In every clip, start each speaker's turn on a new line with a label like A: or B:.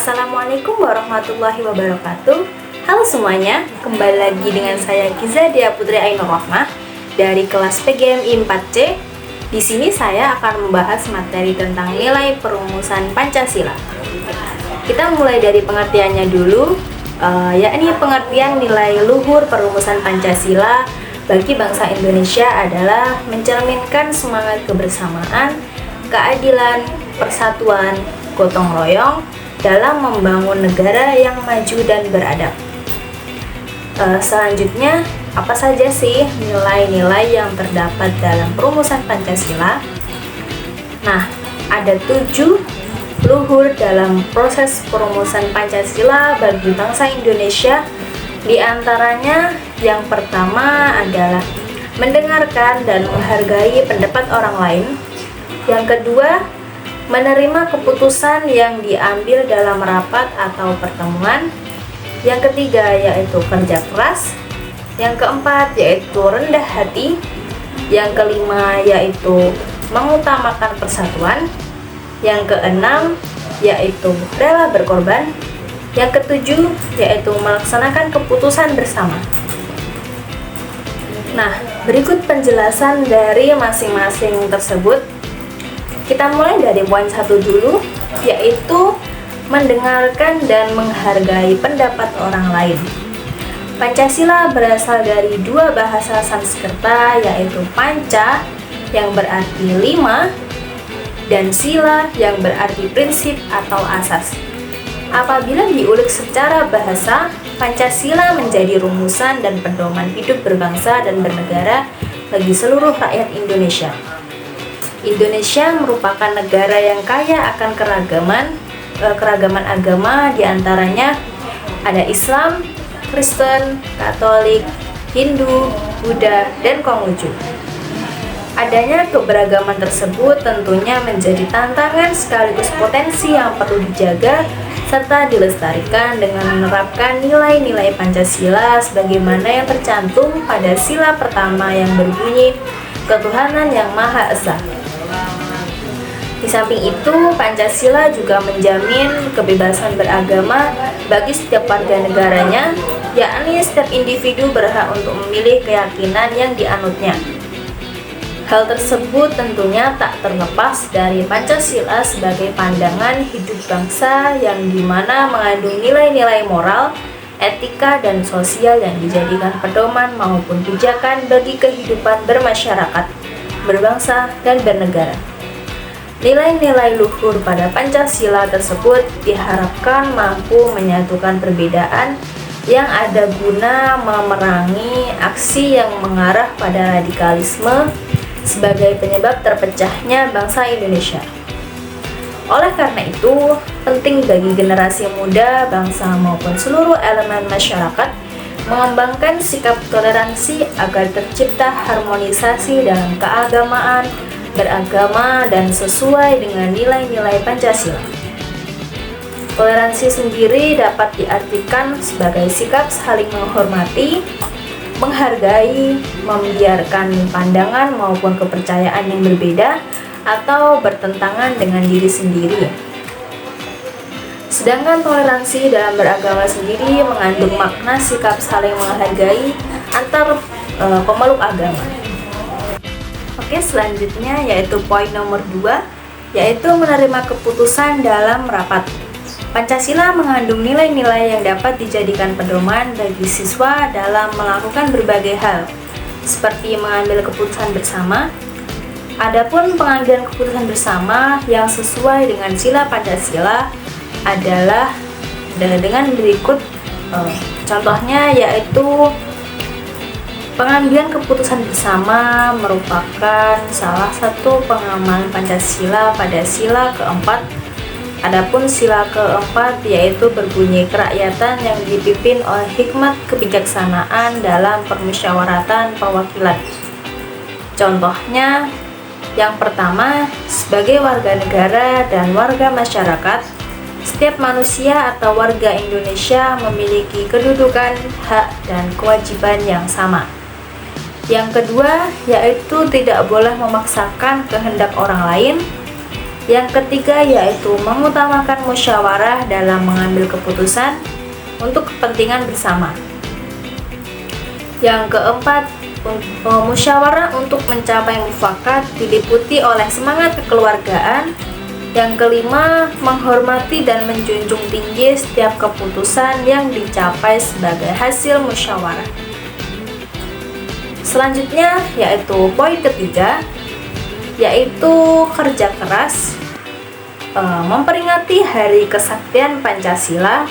A: Assalamualaikum warahmatullahi wabarakatuh. Halo semuanya, kembali lagi dengan saya Giza Dia Putri Ainur Rahmah dari kelas PGMI 4C. Di sini saya akan membahas materi tentang nilai perumusan Pancasila. Kita mulai dari pengertiannya dulu, yakni pengertian nilai luhur perumusan Pancasila bagi bangsa Indonesia adalah mencerminkan semangat kebersamaan, keadilan, persatuan, gotong royong dalam membangun negara yang maju dan beradab. Selanjutnya, apa saja sih nilai-nilai yang terdapat dalam perumusan Pancasila? Nah, ada 7 luhur dalam proses perumusan Pancasila bagi bangsa Indonesia. Di antaranya, yang pertama adalah mendengarkan dan menghargai pendapat orang lain. Yang kedua, menerima keputusan yang diambil dalam rapat atau pertemuan. Yang ketiga yaitu kerja keras. Yang keempat yaitu rendah hati. Yang kelima yaitu mengutamakan persatuan. Yang keenam yaitu rela berkorban. Yang ketujuh yaitu melaksanakan keputusan bersama. Nah, berikut penjelasan dari masing-masing tersebut. Kita mulai dari poin 1 dulu, yaitu mendengarkan dan menghargai pendapat orang lain. Pancasila berasal dari 2 bahasa Sanskerta, yaitu panca yang berarti 5 dan sila yang berarti prinsip atau asas. Apabila diulik secara bahasa, Pancasila menjadi rumusan dan pedoman hidup berbangsa dan bernegara bagi seluruh rakyat Indonesia. Indonesia merupakan negara yang kaya akan keragaman agama, diantaranya ada Islam, Kristen, Katolik, Hindu, Buddha, dan Konghucu. Adanya keberagaman tersebut tentunya menjadi tantangan sekaligus potensi yang perlu dijaga serta dilestarikan dengan menerapkan nilai-nilai Pancasila sebagaimana yang tercantum pada sila pertama yang berbunyi Ketuhanan Yang Maha Esa. Di samping itu, Pancasila juga menjamin kebebasan beragama bagi setiap warga negaranya, yakni setiap individu berhak untuk memilih keyakinan yang dianutnya. Hal tersebut tentunya tak terlepas dari Pancasila sebagai pandangan hidup bangsa yang dimana mengandung nilai-nilai moral, etika, dan sosial yang dijadikan pedoman maupun pijakan bagi kehidupan bermasyarakat, berbangsa, dan bernegara. Nilai-nilai luhur pada Pancasila tersebut diharapkan mampu menyatukan perbedaan yang ada guna memerangi aksi yang mengarah pada radikalisme sebagai penyebab terpecahnya bangsa Indonesia. Oleh karena itu, penting bagi generasi muda, bangsa maupun seluruh elemen masyarakat mengembangkan sikap toleransi agar tercipta harmonisasi dalam keagamaan, beragama, dan sesuai dengan nilai-nilai Pancasila. Toleransi sendiri dapat diartikan sebagai sikap saling menghormati, menghargai, membiarkan pandangan maupun kepercayaan yang berbeda atau bertentangan dengan diri sendiri. Sedangkan toleransi dalam beragama sendiri mengandung makna sikap saling menghargai antar pemeluk agama. Oke, selanjutnya yaitu poin nomor 2, yaitu menerima keputusan dalam rapat. Pancasila mengandung nilai-nilai yang dapat dijadikan pedoman bagi siswa dalam melakukan berbagai hal, seperti mengambil keputusan bersama. Adapun pengambilan keputusan bersama yang sesuai dengan sila Pancasila adalah dengan berikut contohnya, yaitu pengambilan keputusan bersama merupakan salah satu pengamalan Pancasila pada sila keempat. Adapun sila keempat yaitu berbunyi kerakyatan yang dipimpin oleh hikmat kebijaksanaan dalam permusyawaratan perwakilan. Contohnya, yang pertama, sebagai warga negara dan warga masyarakat, setiap manusia atau warga Indonesia memiliki kedudukan, hak, dan kewajiban yang sama. Yang kedua, yaitu tidak boleh memaksakan kehendak orang lain. Yang ketiga yaitu mengutamakan musyawarah dalam mengambil keputusan untuk kepentingan bersama. Yang keempat, musyawarah untuk mencapai mufakat diliputi oleh semangat kekeluargaan. Yang kelima, menghormati dan menjunjung tinggi setiap keputusan yang dicapai sebagai hasil musyawarah. Selanjutnya yaitu poin ketiga, yaitu kerja keras. Memperingati Hari Kesaktian Pancasila,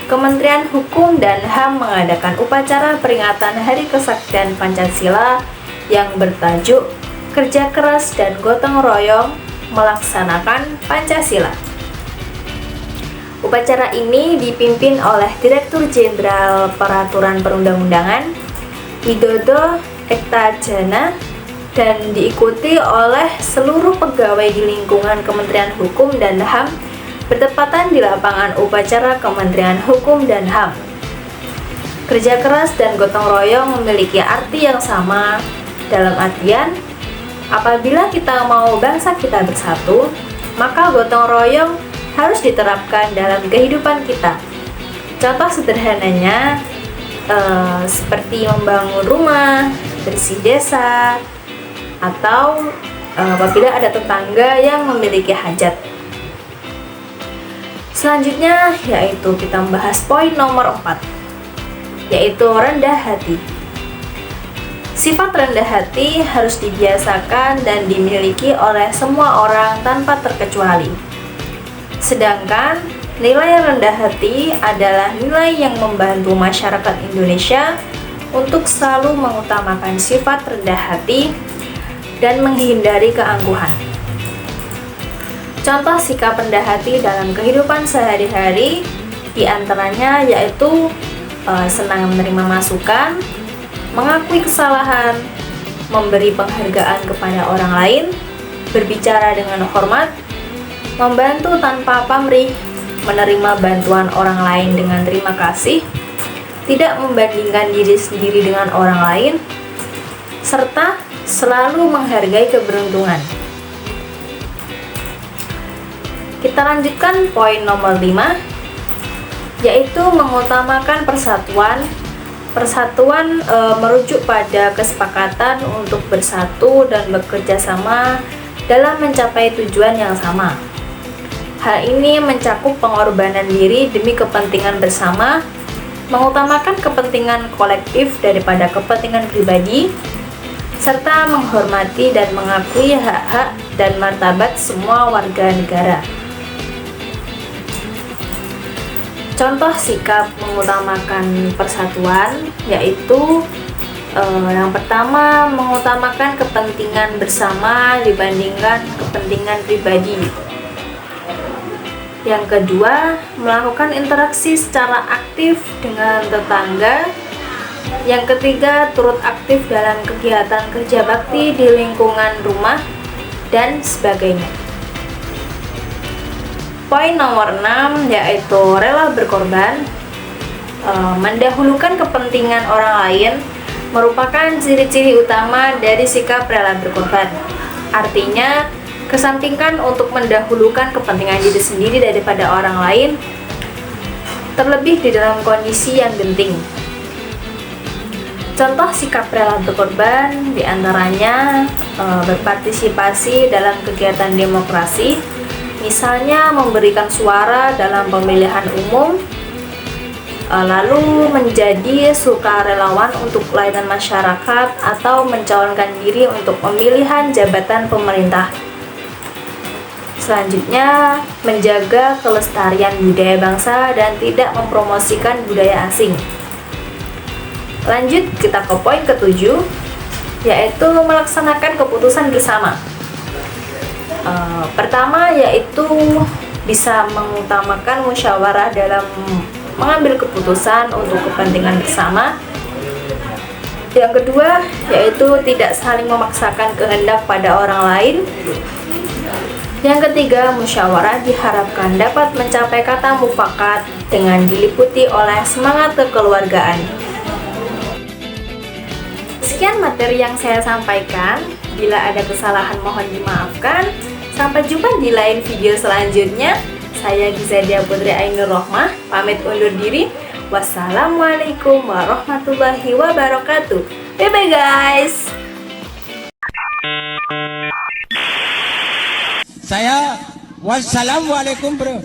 A: Kementerian Hukum dan HAM mengadakan upacara peringatan Hari Kesaktian Pancasila yang bertajuk Kerja Keras dan Gotong Royong Melaksanakan Pancasila. Upacara ini dipimpin oleh Direktur Jenderal Peraturan Perundang-undangan Widodo Ektajana dan diikuti oleh seluruh pegawai di lingkungan Kementerian Hukum dan HAM bertepatan di lapangan upacara Kementerian Hukum dan HAM. Kerja keras dan gotong royong memiliki arti yang sama, dalam artian apabila kita mau bangsa kita bersatu, maka gotong royong harus diterapkan dalam kehidupan kita. Contoh sederhananya seperti membangun rumah, bersih desa, atau apabila ada tetangga yang memiliki hajat. Selanjutnya yaitu kita membahas poin nomor 4, yaitu rendah hati. Sifat rendah hati harus dibiasakan dan dimiliki oleh semua orang tanpa terkecuali. Sedangkan nilai rendah hati adalah nilai yang membantu masyarakat Indonesia untuk selalu mengutamakan sifat rendah hati dan menghindari keangkuhan. Contoh sikap rendah hati dalam kehidupan sehari-hari diantaranya yaitu senang menerima masukan, mengakui kesalahan, memberi penghargaan kepada orang lain, berbicara dengan hormat, membantu tanpa pamrih, menerima bantuan orang lain dengan terima kasih, tidak membandingkan diri sendiri dengan orang lain, serta selalu menghargai keberuntungan. Kita lanjutkan poin nomor 5, yaitu mengutamakan persatuan. Persatuan merujuk pada kesepakatan untuk bersatu dan bekerja sama dalam mencapai tujuan yang sama. Hal ini mencakup pengorbanan diri demi kepentingan bersama, mengutamakan kepentingan kolektif daripada kepentingan pribadi, serta menghormati dan mengakui hak-hak dan martabat semua warga negara. Contoh sikap mengutamakan persatuan yaitu yang pertama, mengutamakan kepentingan bersama dibandingkan kepentingan pribadi. Yang kedua, melakukan interaksi secara aktif dengan tetangga. Yang ketiga, turut aktif dalam kegiatan kerja bakti di lingkungan rumah dan sebagainya. Poin nomor 6 yaitu rela berkorban. Mendahulukan kepentingan orang lain merupakan ciri-ciri utama dari sikap rela berkorban. Artinya, kesampingkan untuk mendahulukan kepentingan diri sendiri daripada orang lain, terlebih di dalam kondisi yang genting. Contoh sikap rela berkorban diantaranya berpartisipasi dalam kegiatan demokrasi, misalnya memberikan suara dalam pemilihan umum, lalu menjadi sukarelawan untuk layanan masyarakat atau mencalonkan diri untuk pemilihan jabatan pemerintah. Selanjutnya, menjaga kelestarian budaya bangsa dan tidak mempromosikan budaya asing. Lanjut kita ke poin ke-7, yaitu melaksanakan keputusan bersama. Pertama yaitu bisa mengutamakan musyawarah dalam mengambil keputusan untuk kepentingan bersama. Yang kedua yaitu tidak saling memaksakan kehendak pada orang lain. Yang ketiga, musyawarah diharapkan dapat mencapai kata mufakat dengan diliputi oleh semangat kekeluargaan. Sekian materi yang saya sampaikan. Bila ada kesalahan mohon dimaafkan. Sampai jumpa di lain video selanjutnya. Saya Gizadia Putri Ainur Rohmah, pamit undur diri. Wassalamualaikum warahmatullahi wabarakatuh. Bye bye guys.
B: Saya wassalamualaikum bro.